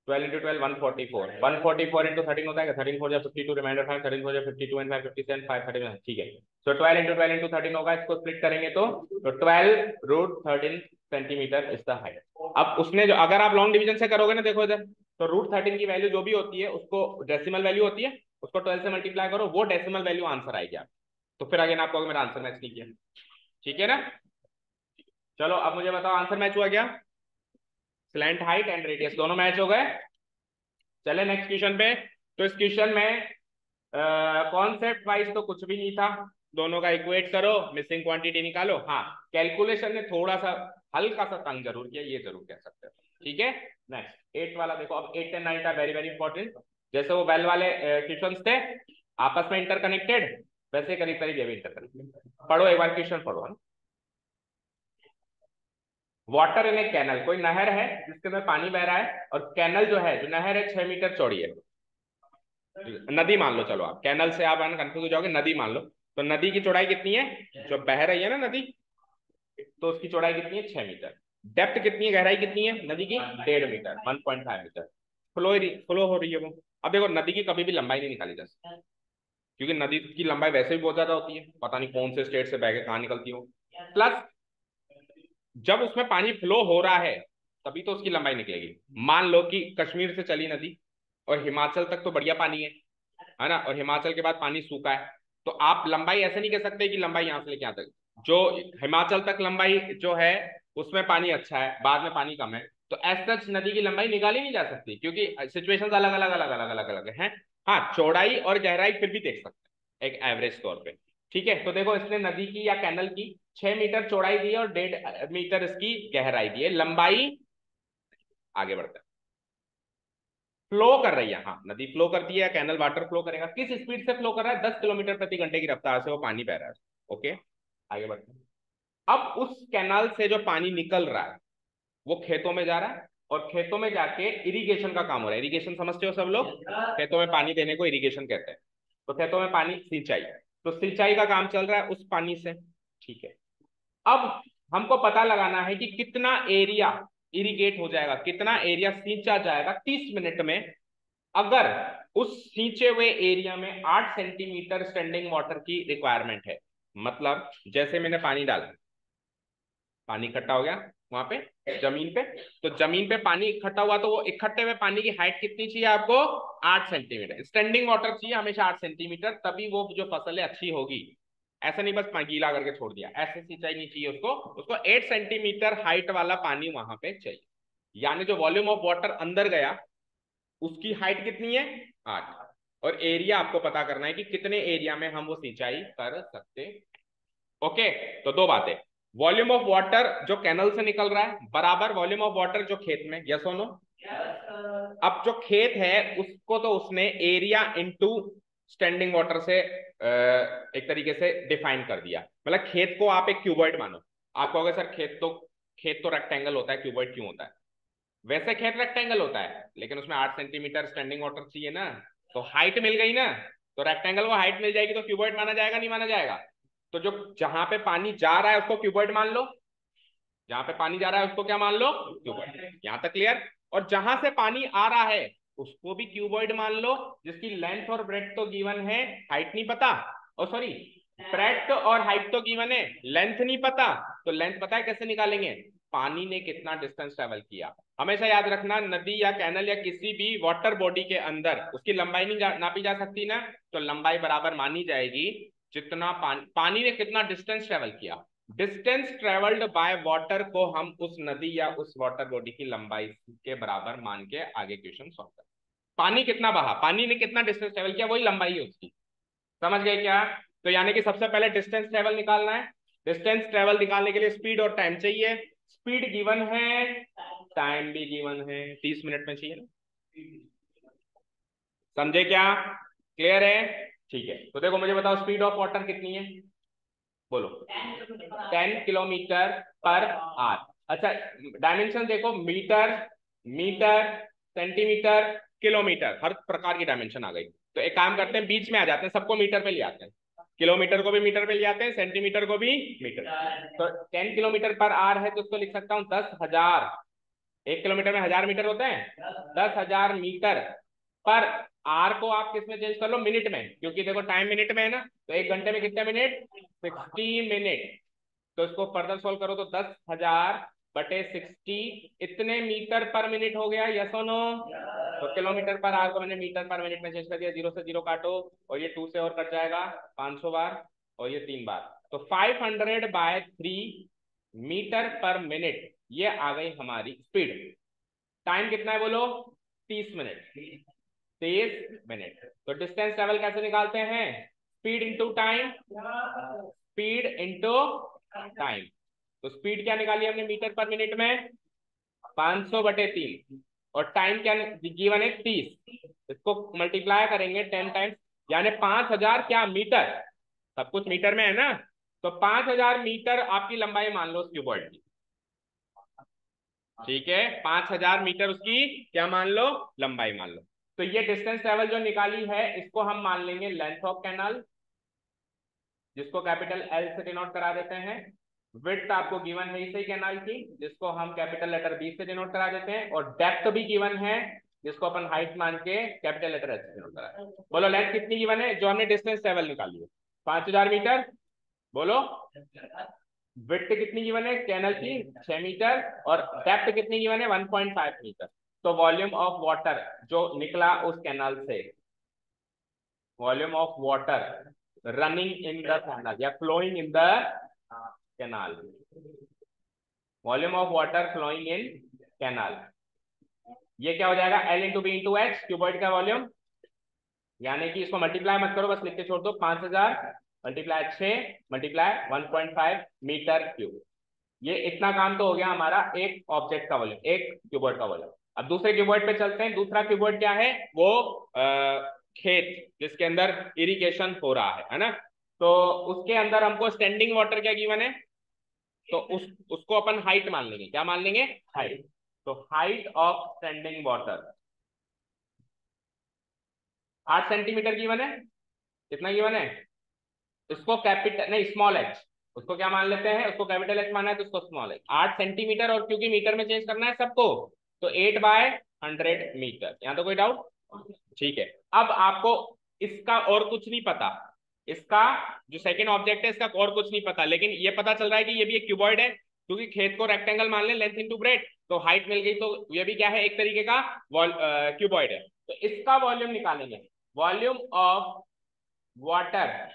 12 × 12 144, 144 × 13 होता है, 13 4 52, रिमाइंडर 5, 13 4 52 एंड 5 57, 5 39, ठीक है। सो 12 × 12 × 13 होगा, इसको स्प्लिट करेंगे तो 12√13 सेंटीमीटर इज द हाइट। अब उसने जो, अगर आप लॉन्ग डिवीजन से करोगे ना, देखो इधर, तो √13 की वैल्यू जो भी होती है उसको डेसिमल वैल्यू होती है, उसको 12 से मल्टीप्लाई करो, वो डेसिमल वैल्यू आंसर आएगी आप। तो फिर अगेन आपको मेरा आंसर मैच नहीं किया, ठीक है ना। चलो अब मुझे बताओ आंसर मैच हुआ क्या? स्लैंट हाइट एंड रेडियस दोनों मैच हो गए। चले नेक्स्ट क्वेश्चन पे। तो इस क्वेश्चन में कॉन्सेप्ट वाइज तो कुछ भी नहीं था, दोनों का इक्वेट करो, मिसिंग क्वांटिटी निकालो। हाँ, कैलकुलेशन ने थोड़ा सा हल्का सा तंग जरूर किया, ये जरूर कह सकते हो, ठीक है। नेक्स्ट 8 वाला देखो, अब 8 एंड 9 था वेरी वेरी इंपॉर्टेंट। जैसे वो बेल वाले क्वेश्चन थे आपस में इंटरकनेक्टेड, वैसे करीब करीब ये भी इंटरकनेक्टेड। पढ़ो एक बार क्वेश्चन पढ़ो। वाटर इन ए कैनल, कोई नहर है जिसके में पानी बह रहा है, और कैनल जो है, जो नहर है 6 मीटर चौड़ी है। नदी मान लो, चलो आप कैनल से आप कंफ्यूज हो जाओगे, नदी मान लो। तो नदी की चौड़ाई कितनी है? जो बह रही है ना नदी, तो उसकी चौड़ाई कितनी है? 6 मीटर। डेप्थ कितनी है, गहराई कितनी है नदी की? 1.5 मीटर, 1.5 मीटर। फ्लो हो रही है वो। अब देखो नदी की कभी भी लंबाई नहीं निकाली जा सकती, क्योंकि नदी की लंबाई वैसे भी बहुत ज्यादा होती है, पता नहीं कौन से स्टेट से बह के कहाँ निकलती हो। प्लस जब उसमें पानी फ्लो हो रहा है तभी तो उसकी लंबाई निकलेगी। मान लो कि कश्मीर से चली नदी और हिमाचल तक तो बढ़िया पानी है ना, और हिमाचल के बाद पानी सूखा है, तो आप लंबाई ऐसे नहीं कह सकते कि लंबाई यहां से लेके यहां तक। जो हिमाचल तक लंबाई जो है उसमें पानी अच्छा है, बाद में पानी कम है, तो एज सच नदी की लंबाई निकाली नहीं जा सकती, क्योंकि सिचुएशंस अलग अलग अलग अलग अलग अलग हैं। हाँ, चौड़ाई और गहराई फिर भी देख सकते हैं एक एवरेज तौर पे, ठीक है। तो देखो इसने नदी की या कैनल की 6 मीटर चौड़ाई दी है और 1.5 मीटर इसकी गहराई दी है, लंबाई। आगे बढ़ता है, फ्लो कर रही है, हाँ नदी फ्लो करती है, कैनल वाटर फ्लो करेगा, किस स्पीड से फ्लो कर रहा है? 10 किलोमीटर प्रति घंटे की रफ्तार से वो पानी बह रहा है। ओके, आगे बढ़ते हैं। अब उस कैनाल से जो पानी निकल रहा है वो खेतों में जा रहा है, और खेतों में जाके इरिगेशन का काम हो रहा है। इरिगेशन समझते हो सब लोग? खेतों में पानी देने को इरिगेशन कहते हैं। तो खेतों में पानी, सिंचाई, तो सिंचाई का काम चल रहा है उस पानी से, ठीक है। अब हमको पता लगाना है कि कितना एरिया इरिगेट हो जाएगा, कितना एरिया सींचा जाएगा 30 मिनट में, अगर उस सींचे हुए एरिया में 8 सेंटीमीटर स्टैंडिंग वाटर की रिक्वायरमेंट है। मतलब जैसे मैंने पानी डाला, पानी इकट्ठा हो गया वहां पे जमीन पे, तो जमीन पे पानी इकट्ठा हुआ, तो वो इकट्ठे हुए पानी की हाइट कितनी चाहिए आपको? 8 सेंटीमीटर। स्टैंडिंग वाटर चाहिए हमेशा 8 सेंटीमीटर, तभी वो जो फसल है अच्छी होगी। ऐसा नहीं बस गीला करके छोड़ दिया, ऐसे सिंचाई नहीं चाहिए उसको। उसको 8 सेंटीमीटर हाइट वाला पानी वहां पे चाहिए, यानी जो वॉल्यूम ऑफ वाटर अंदर गया उसकी हाइट कितनी है? 8। और एरिया आपको पता करना है कि कितने एरिया में हम वो सिंचाई कर सकते। ओके, तो दो बातें, वॉल्यूम ऑफ वाटर जो कैनल से निकल रहा है बराबर वॉल्यूम ऑफ वाटर जो खेत में, यस और नो? अब जो खेत है उसको तो उसने एरिया इनटू स्टैंडिंग वाटर से एक तरीके से डिफाइन कर दिया। मतलब खेत को आप एक क्यूबॉइड मानो। आप कहोगे सर खेत तो रेक्टेंगल होता है, क्यूबॉइड क्यों होता है? वैसे खेत रेक्टेंगल होता है, लेकिन उसमें 8 सेंटीमीटर स्टैंडिंग वाटर चाहिए ना, तो हाइट मिल गई ना, तो रेक्टेंगल को हाइट मिल जाएगी तो क्यूबॉइड माना जाएगा नहीं माना जाएगा? तो जो जहां पे पानी जा रहा है उसको क्यूबॉइड मान लो, जहां पे पानी जा रहा है उसको क्या मान लो? क्यूबॉइड। यहां तक क्लियर? और जहां से पानी आ रहा है उसको भी क्यूबॉइड मान लो, जिसकी लेंथ और ब्रेड्थ तो गिवन है, हाइट नहीं पता, और सॉरी ब्रेड्थ और हाइट तो गिवन है, लेंथ नहीं पता। तो लेंथ पता है कैसे निकालेंगे? पानी ने कितना डिस्टेंस ट्रेवल किया। हमेशा याद रखना, नदी या कैनल या किसी भी वाटर बॉडी के अंदर उसकी लंबाई नहीं नापी जा सकती ना, तो लंबाई बराबर मानी जाएगी जितना पानी ने कितना डिस्टेंस ट्रेवल किया। डिस्टेंस ट्रेवल्ड बाय वाटर को हम उस नदी या उस वाटर बॉडी की लंबाई के बराबर मान के आगे क्वेश्चन सॉल्व कर। पानी कितना बहा, पानी ने कितना डिस्टेंस ट्रेवल किया, वही लंबाई है उसकी। समझ गए क्या? तो यानी कि सबसे पहले डिस्टेंस ट्रेवल निकालना है। डिस्टेंस ट्रेवल निकालने के लिए स्पीड और टाइम चाहिए। स्पीड गिवन है, टाइम भी गिवन है, 30 मिनट में चाहिए ना, समझे क्या? क्लियर है? ठीक है, तो देखो मुझे बताओ स्पीड ऑफ वाटर कितनी है, बोलो। 10 किलोमीटर पर आवर। अच्छा, डायमेंशन देखो, मीटर, मीटर, सेंटीमीटर, किलोमीटर, हर प्रकार की डायमेंशन आ गई। तो एक काम करते हैं, बीच में आ जाते हैं, सबको मीटर पे ले आते हैं, किलोमीटर को भी मीटर पे ले आते हैं, सेंटीमीटर को भी मीटर। तो 10 किलोमीटर पर आवर है तो उसको लिख सकता हूँ 10,000। 1 किलोमीटर में 1000 मीटर होते हैं, 10,000 मीटर पर आर को आप किस में चेंज कर लो, मिनट में, क्योंकि देखो टाइम मिनट में है ना, तो 1 घंटे में कितने मिनट, 60 मिनट। तो इसको फर्दर सोल्व करो तो 10,000/60 इतने मीटर पर मिनट हो गया, यस और नो? तो किलोमीटर पर आवर को मैंने मीटर पर मिनट में चेंज कर दिया, 0 से 0 काटो, और ये 2 से और कट जाएगा 500 बार, और ये 3 बार, तो 500/3 मीटर पर मिनट, ये आ गई हमारी स्पीड। टाइम कितना है बोलो, 30 मिनट, 30 मिनट। तो डिस्टेंस ट्रेवल कैसे निकालते हैं, speed into time, speed into time. तो स्पीड क्या निकाली हमने मीटर पर मिनट में, 500/3, और टाइम क्या गिवन है, 30। इसको मल्टीप्लाई करेंगे 10 टाइम्स, यानी 5,000 क्या मीटर, सब कुछ मीटर में है ना, तो 5,000 मीटर आपकी लंबाई मान लो क्यूबॉइड की, ठीक है, 5,000 मीटर उसकी क्या मान लो, लंबाई मान लो। तो ये डिस्टेंस ट्रेवल जो निकाली है, इसको हम मान लेंगे लेंथ ऑफ कैनाल, जिसको कैपिटल एल से डिनोट करा देते हैं। विड्थ आपको गिवन है इसे कैनाल की, जिसको हम कैपिटल लेटर बी से डिनोट करा देते हैं, और डेप्थ भी गिवन है, जिसको अपन हाइट मान के कैपिटल लेटर एच से डिनोट करा। बोलो लेंथ कितनी गिवन है जो हमने डिस्टेंस ट्रेवल निकाली है, 5,000 मीटर, बोलो। विड्थ कितनी गिवन है कैनल की, 6 मीटर, और डेप्थ कितनी गिवन है, 1.5 मीटर। तो वॉल्यूम ऑफ वाटर जो निकला उस कैनाल से, volume of water running in the canal या flowing in the canal, volume of water flowing in canal, ये क्या हो जाएगा, L into B into H, cuboid का वॉल्यूम, यानी कि इसको मल्टीप्लाई मत करो, बस लिख के छोड़ दो, 5,000 मल्टीप्लाई 6 मल्टीप्लाई 1.5 मीटर क्यूब। ये इतना काम तो हो गया हमारा एक ऑब्जेक्ट का वॉल्यूम, एक क्यूबॉइड का वॉल्यूम। अब दूसरे क्यूबॉइड पे चलते हैं। दूसरा क्यूबॉइड क्या है, वो खेत जिसके अंदर इरिगेशन हो रहा है ना, तो उसके अंदर हमको स्टैंडिंग वाटर क्या गिवन है, तो उसको अपन हाइट मान लेंगे, क्या मान लेंगे, हाइट। तो height of standing water 8 centimetre given है, कितना गिवन है, इसको कैपिटल नहीं स्मॉल एच, उसको क्या मान लेते हैं, उसको कैपिटल एच माना है तो उसको स्मॉल एच, 8 सेंटीमीटर, और क्योंकि मीटर में चेंज करना है सबको, तो 8/100 मीटर। यहाँ तो कोई डाउट, ठीक है। अब आपको इसका और कुछ नहीं पता, इसका जो सेकंड ऑब्जेक्ट है इसका और कुछ नहीं पता, लेकिन ये पता चल रहा है कि ये भी एक क्यूबॉइड है, क्योंकि खेत को रेक्टेंगल मान ले, लेंथ इंटू ब्रेड, तो हाइट मिल गई, तो ये भी क्या है, एक तरीके का क्यूबॉइड है। तो इसका वॉल्यूम निकालेंगे, volume of water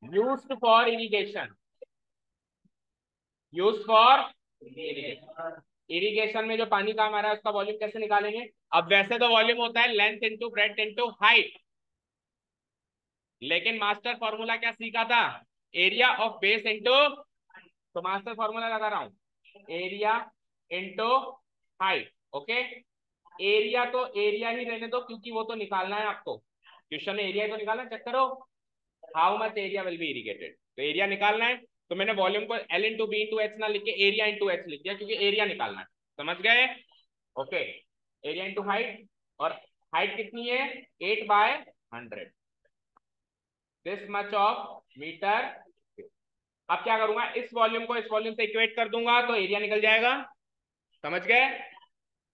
used for irrigation, use for irrigation, irrigation में जो पानी काम आ रहा है उसका वॉल्यूम कैसे निकालेंगे। अब वैसे तो वॉल्यूम होता है length into breadth into height, लेकिन मास्टर फॉर्मूला क्या सीखा था, एरिया ऑफ बेस इंटू, तो मास्टर फॉर्मूला लगा रहा हूं, area into height, okay. Area तो एरिया ही रहने दो, क्योंकि वो तो निकालना है आपको, क्वेश्चन में एरिया तो निकालना, चेक करो, how much area will be irrigated, तो एरिया निकालना है। तो मैंने वॉल्यूम को l into B into h ना लिख के एरिया इंटू एच लिख दिया, क्योंकि एरिया निकालना है, समझ गए, ओके। एरिया इंटू हाइट, और हाइट कितनी है, 8/100, दिस मच ऑफ मीटर। अब क्या करूंगा, इस वॉल्यूम को इस वॉल्यूम से इक्वेट कर दूंगा तो एरिया निकल जाएगा, समझ गए।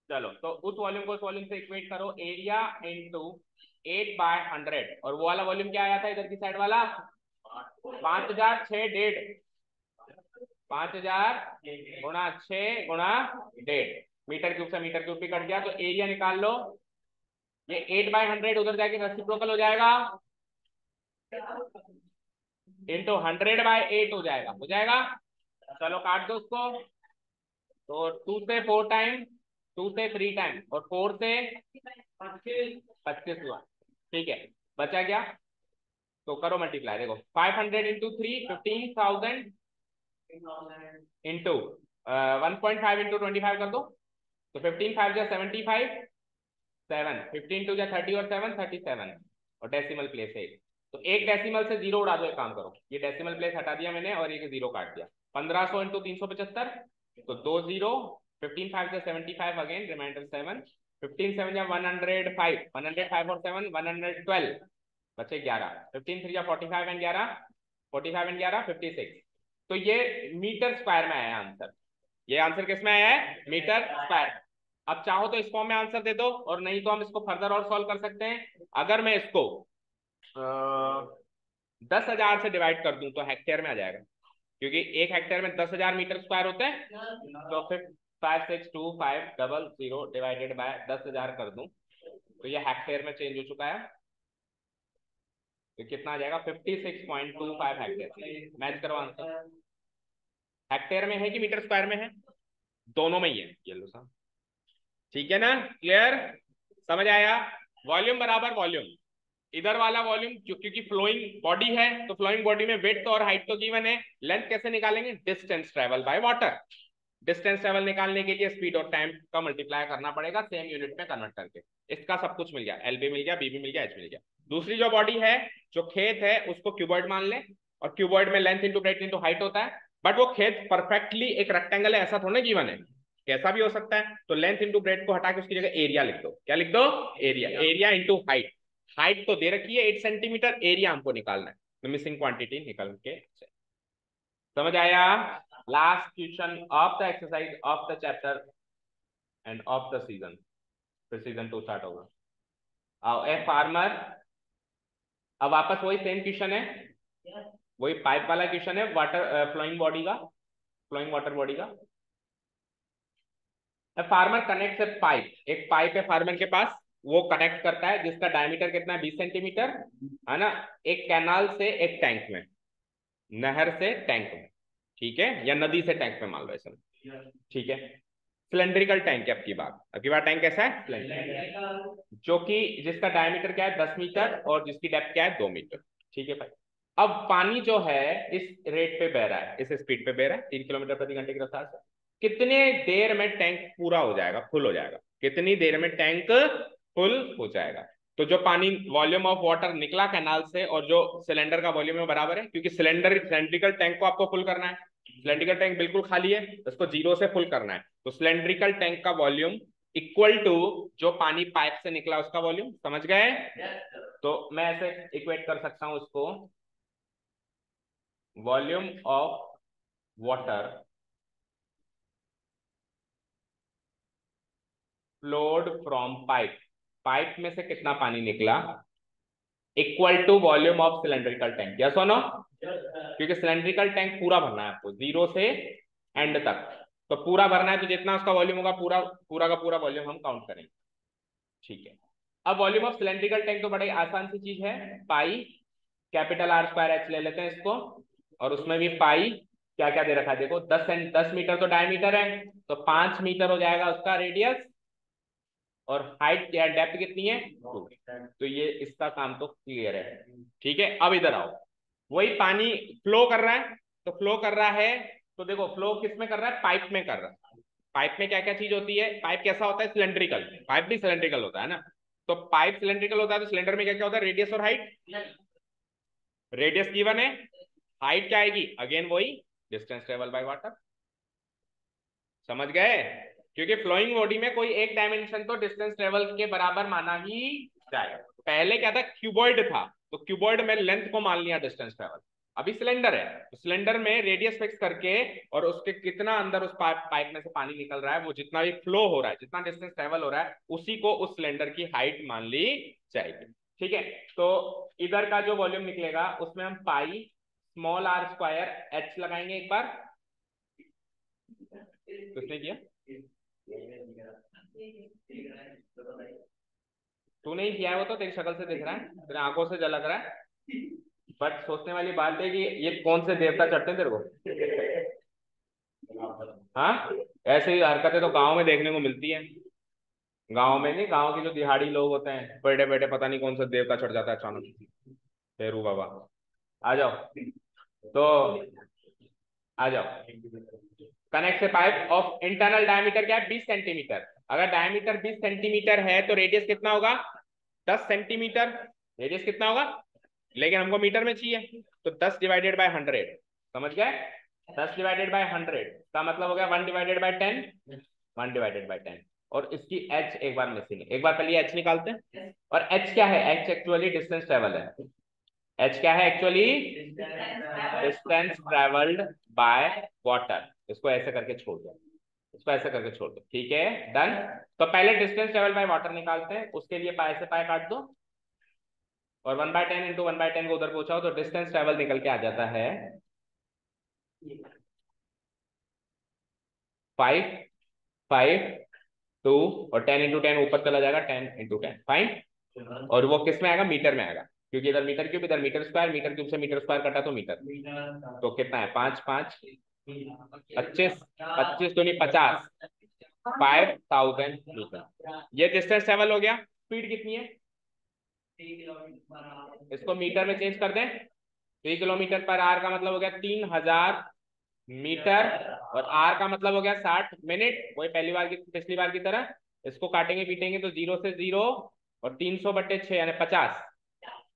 चलो, तो उस वॉल्यूम को इस वॉल्यूम से इक्वेट करो, एरिया इंटू 8/100, और वो वाला वॉल्यूम क्या आया था इधर की साइड वाला, 5,000 6 डेढ़, 5,000 गुणा 6 गुणा 1.5 मीटर क्यूब से मीटर क्यूब भी कट गया, तो एरिया निकाल लो, ये 8/100 उधर जाके रेसिप्रोकल हो जाएगा, इंटू 100/8 हो जाएगा। चलो काट दो उसको, तो 2 से 4 टाइम, 2 से 3 टाइम, और 4 से 25 हुआ, ठीक है, बचा क्या, तो करो मल्टीप्लाई, देखो 500 इंटू 3 15,000 इंटू 1.5 इंटू 25 कर दो, तो 15 5 जा 75, 7 15 2 जा 30 और 7 37, और डेसिमल प्लेस है। तो एक डेसिमल से जीरो उड़ा दो, एक काम करो, ये डेसिमल प्लेस हटा दिया मैंने और एक जीरो काट दिया। 1500 इंटू 375, तो 2 जीरो, 15 5 जा 75 अगेन, रिमाइंडर 7, 15 7 जा 105, 105 और 7 112, बचे 11, 15 3 जा 45 एंड 11, 45 एंड 11 56। तो ये मीटर स्क्वायर में आया आंसर। ये आंसर किस में आया है? Metre square. अब चाहो तो इस फॉर्म में आंसर दे दो, और नहीं तो हम इसको फर्दर और सॉल्व कर सकते हैं। अगर मैं इसको 10,000 से डिवाइड कर दूं तो हेक्टेयर में आ जाएगा, क्योंकि एक हेक्टेयर में 10,000 मीटर स्क्वायर होते हैं। तो फिर 562500 डिवाइडेड बाय 10,000 कर दूं तो ये हेक्टेयर में चेंज हो चुका है। तो कितना आ जाएगा? 56.25 हेक्टेयर। मैच करो आंसर। हेक्टेयर में है कि मीटर स्क्वायर में है? दोनों में ही है ये लो साहब। ठीक है ना? क्लियर? समझ आया? वॉल्यूम बराबर वॉल्यूम, इधर वाला वॉल्यूम क्योंकि फ्लोइंग बॉडी है तो फ्लोइंग बॉडी में वेट और हाइट तो गिवन है। लेंथ कैसे निकालेंगे? Distance travel by water. Distance travel निकालने के लिए स्पीड और टाइम का मल्टीप्लाई करना पड़ेगा सेम यूनिट में कन्वर्ट करके। इसका सब कुछ मिल गया, एल भी मिल गया, बी भी मिल गया, एच मिल गया। दूसरी जो बॉडी है, जो खेत है, उसको क्यूबॉइड मान लें, और क्यूबॉइड में length into breadth into height होता है। बट वो खेत परफेक्टली एक रेक्टेंगल है ऐसा थोड़ा गिवन है, कैसा भी हो सकता है। तो लेंथ इंटू ब्रेड्थ को हटा के उसकी जगह एरिया लिख दो। क्या लिख दो? Area. Area into height. Height तो दे रखी है 8 सेंटीमीटर, एरिया हमको निकालना है, तो मिसिंग क्वांटिटी निकल के। समझ आया? Last question of the exercise of the chapter end of the season. फिर सीजन 2 स्टार्ट होगा। आओ, ए फार्मर। अब वापस वही सेम क्वेश्चन है, वही पाइप वाला क्वेश्चन है, वाटर फ्लोइंग बॉडी का, फ्लोइंग वाटर बॉडी का। फार्मर कनेक्ट ए पाइप, एक पाइप है फार्मर के पास, वो कनेक्ट करता है, जिसका डायमीटर कितना है? 20 सेंटीमीटर, है ना, एक कैनाल से एक टैंक में, नहर से टैंक में, ठीक है, या नदी से टैंक में मान लो ऐसा। ठीक है, सिलेंड्रिकल टैंक है आपकी बात। आपकी बात टैंक कैसा है? सिलेंड्रिकल, जो कि जिसका डायमीटर क्या है? 10 मीटर, और जिसकी डेप्थ क्या है? 2 मीटर। ठीक है भाई। अब पानी जो है इस रेट पे बह रहा है, इस स्पीड पे बह रहा है, 3 किलोमीटर प्रति घंटे की रफ्तार से। कितने देर में टैंक पूरा हो जाएगा, फुल हो जाएगा? कितनी देर में टैंक फुल हो जाएगा? तो जो पानी वॉल्यूम ऑफ वाटर निकला कैनाल से और जो सिलेंडर का वॉल्यूम है बराबर है, क्योंकि सिलेंड्रिकल टैंक को आपको फुल करना है। सिलेंड्रिकल टैंक बिल्कुल खाली है, उसको जीरो से फुल करना है। तो सिलेंड्रिकल टैंक का वॉल्यूम इक्वल टू जो पानी पाइप से निकला उसका वॉल्यूम। समझ गए? तो मैं ऐसे इक्वेट कर सकता हूं उसको, volume of water flowed from pipe, pipe में से कितना पानी निकला, equal to volume of cylindrical tank. Yes और नो? क्योंकि सिलेंड्रिकल टैंक पूरा भरना है आपको, जीरो से एंड तक। तो पूरा भरना है, तो जितना उसका वॉल्यूम होगा पूरा पूरा का पूरा वॉल्यूम हम काउंट करेंगे। ठीक है। अब वॉल्यूम ऑफ सिलेंड्रिकल टैंक तो बड़ी आसान सी चीज है, pi capital R square H ले लेते हैं इसको, और उसमें भी पाई क्या क्या दे रखा है देखो, 10 मीटर तो डायमीटर है, तो 5 मीटर हो जाएगा उसका रेडियस, और हाइट क्या, डेप्थ कितनी है? 2। तो ये इसका काम तो क्लियर है। ठीक है, अब इधर आओ, वही पानी फ्लो कर रहा है, तो फ्लो कर रहा है, तो देखो फ्लो किस में कर रहा है? पाइप में कर रहा है। पाइप में क्या क्या चीज होती है? पाइप कैसा होता है? सिलेंड्रिकल। पाइप भी सिलेंड्रिकल होता है ना। तो पाइप सिलेंड्रिकल होता है, तो सिलेंडर में क्या क्या होता है? रेडियस और हाइट। रेडियस गिवन है, हाइट क्या आएगी? अगेन वही डिस्टेंस ट्रेवल बाय वाटर। समझ गए? क्योंकि फ्लोइंग बॉडी में कोई एक डायमेंशन तो डिस्टेंस ट्रेवल के बराबर माना ही जाएगा। पहले क्या था? क्यूबॉइड था, तो क्यूबॉइड में लेंथ को मान लिया डिस्टेंस ट्रेवल। अभी सिलेंडर है, तो सिलेंडर में रेडियस फिक्स करके और उसके कितना अंदर उस पाइप में से पानी निकल रहा है, वो जितना भी फ्लो हो रहा है, जितना डिस्टेंस ट्रेवल हो रहा है, उसी को उस सिलेंडर की हाइट मान ली जाएगी। ठीक है, तो इधर का जो वॉल्यूम निकलेगा उसमें हम pi small are square H लगाएंगे एक बार। किसने किया? तू नहीं किया है, वो तो तेरी शक्ल से दिख रहा है, तेरे आंखों से झलक रहा है। बट सोचने वाली बात है कि ये कौन से देवता चढ़ते हैं तेरे को? हाँ, ऐसे ही हरकतें तो गांव में देखने को मिलती है। गांव में नहीं, गांव के जो दिहाड़ी लोग होते हैं, बैठे बैठे पता नहीं कौन सा देवता चढ़ जाता है अचानक, फेरू बाबा। आ जाओ, तो आ जाओ। Connect A pipe of internal diameter क्या है 20 सेंटीमीटर। अगर डायमीटर 20 सेंटीमीटर है तो रेडियस कितना होगा 10 सेंटीमीटर। रेडियस कितना होगा, लेकिन हमको मीटर में चाहिए, तो 10 डिवाइडेड बाय 100। समझ गए, 10 डिवाइडेड बाय 100 का मतलब हो गया 1 डिवाइडेड बाय 10, 1 डिवाइडेड बाय 10। और इसकी एच एक बार मिसिंग है, एक बार पहले एच निकालते हैं। और एच क्या है, एच एक्चुअली डिस्टेंस ट्रेवल है। एच क्या है actually, distance travelled by water. इसको ऐसे करके छोड़ दो, इसको ऐसे करके छोड़ दो, ठीक है डन। तो पहले डिस्टेंस ट्रेवल बाय वाटर निकालते हैं, उसके लिए पाई से पाई काट दो और 1/10 इंटू 1/10 को उधर पहुंचाओ तो डिस्टेंस ट्रेवल निकल के आ जाता है 5, 5, 2 और 10 इंटू 10 ऊपर चला जाएगा 10 इंटू 10 फाइन। और वो किस में आएगा, मीटर में आएगा, क्योंकि इधर मीटर क्यूब इधर मीटर स्क्वायर, मीटर क्यूब से मीटर स्क्वायर कटा तो मीटर। तो कितना है 5, 5, 25, 25 तो नहीं 50, 5000 मीटर। ये डिस्टेंस ट्रेवल हो गया। स्पीड कितनी है, इसको मीटर में चेंज कर दें, 3 किलोमीटर पर आवर का मतलब हो गया 3000 मीटर। और आर का मतलब हो गया 60 मिनट, वही पहली बार की पिछली बार की तरह। इसको काटेंगे पीटेंगे तो 0 से 0 और 300/6 यानी 50,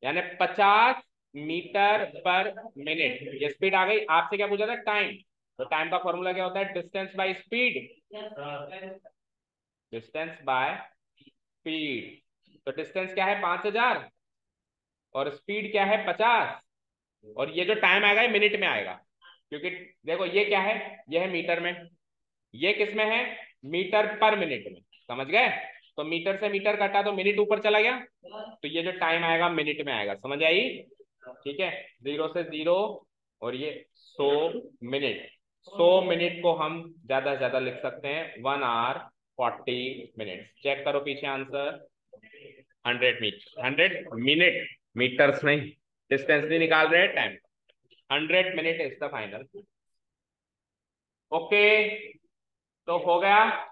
यानी 50 मीटर पर मिनट। ये स्पीड आ गई। आपसे क्या पूछा था, टाइम। तो टाइम का फॉर्मूला क्या होता है, distance by speed, distance by speed. तो डिस्टेंस क्या है 5000 और स्पीड क्या है 50। और ये जो टाइम आएगा ये मिनट में आएगा, क्योंकि देखो ये क्या है, ये है मीटर में, ये किस में है, मीटर पर मिनट में। समझ गए, तो मीटर से मीटर कटा तो मिनट ऊपर चला गया, तो ये जो टाइम आएगा मिनट में आएगा। समझ आई, ठीक है। 0 से 0 और ये 100 मिनट। 100 मिनट को हम ज्यादा से ज्यादा लिख सकते हैं 1 hour 40 minutes। चेक करो पीछे आंसर, 100 मिनट, 100 मिनट, मीटर्स नहीं, डिस्टेंस नहीं निकाल रहे, time. 100 minute is the final. Okay, तो हो गया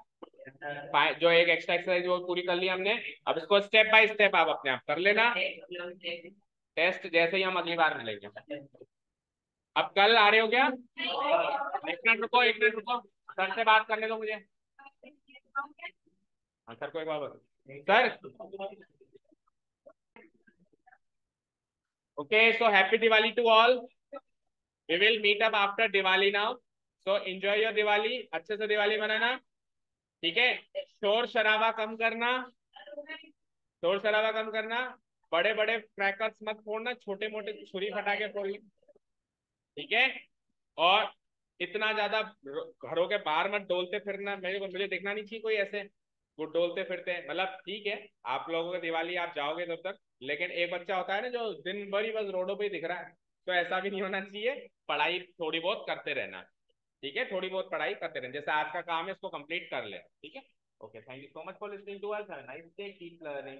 जो एक एक्स्ट्रा एक्सरसाइज वो पूरी कर ली हमने। अब इसको स्टेप बाय स्टेप आप अपने आप कर लेना, टेस्ट जैसे ही हम अगली बार मिलेंगे। अब कल आ रहे हो क्या, एक मिनट रुको, एक मिनट रुको, सर से बात करने दो मुझे। हाँ सर को एक बार sir. Okay, so happy Diwali to all. We will meet up after Diwali now, so enjoy your Diwali, अच्छे से दिवाली मनाना, ठीक है। शोर शराबा कम करना, शोर शराबा कम करना, बड़े बड़े क्रैकर्स मत फोड़ना, छोटे मोटे छुरी फटाके फोड़ना, ठीक है। और इतना ज्यादा घरों के बाहर मत डोलते फिरना, मुझे देखना नहीं चाहिए कोई ऐसे वो डोलते फिरते हैं। मतलब ठीक है, आप लोगों की दिवाली आप जाओगे तब तक, लेकिन एक बच्चा होता है ना जो दिन भर ही बस रोडों पे ही दिख रहा है, तो ऐसा भी नहीं होना चाहिए। पढ़ाई थोड़ी बहुत करते रहना, ठीक है, थोड़ी बहुत पढ़ाई करते रहना, जैसे आज का काम है इसको कंप्लीट कर ले, ठीक है। Okay, thank you so much for listening to us, have a nice day, keep learning.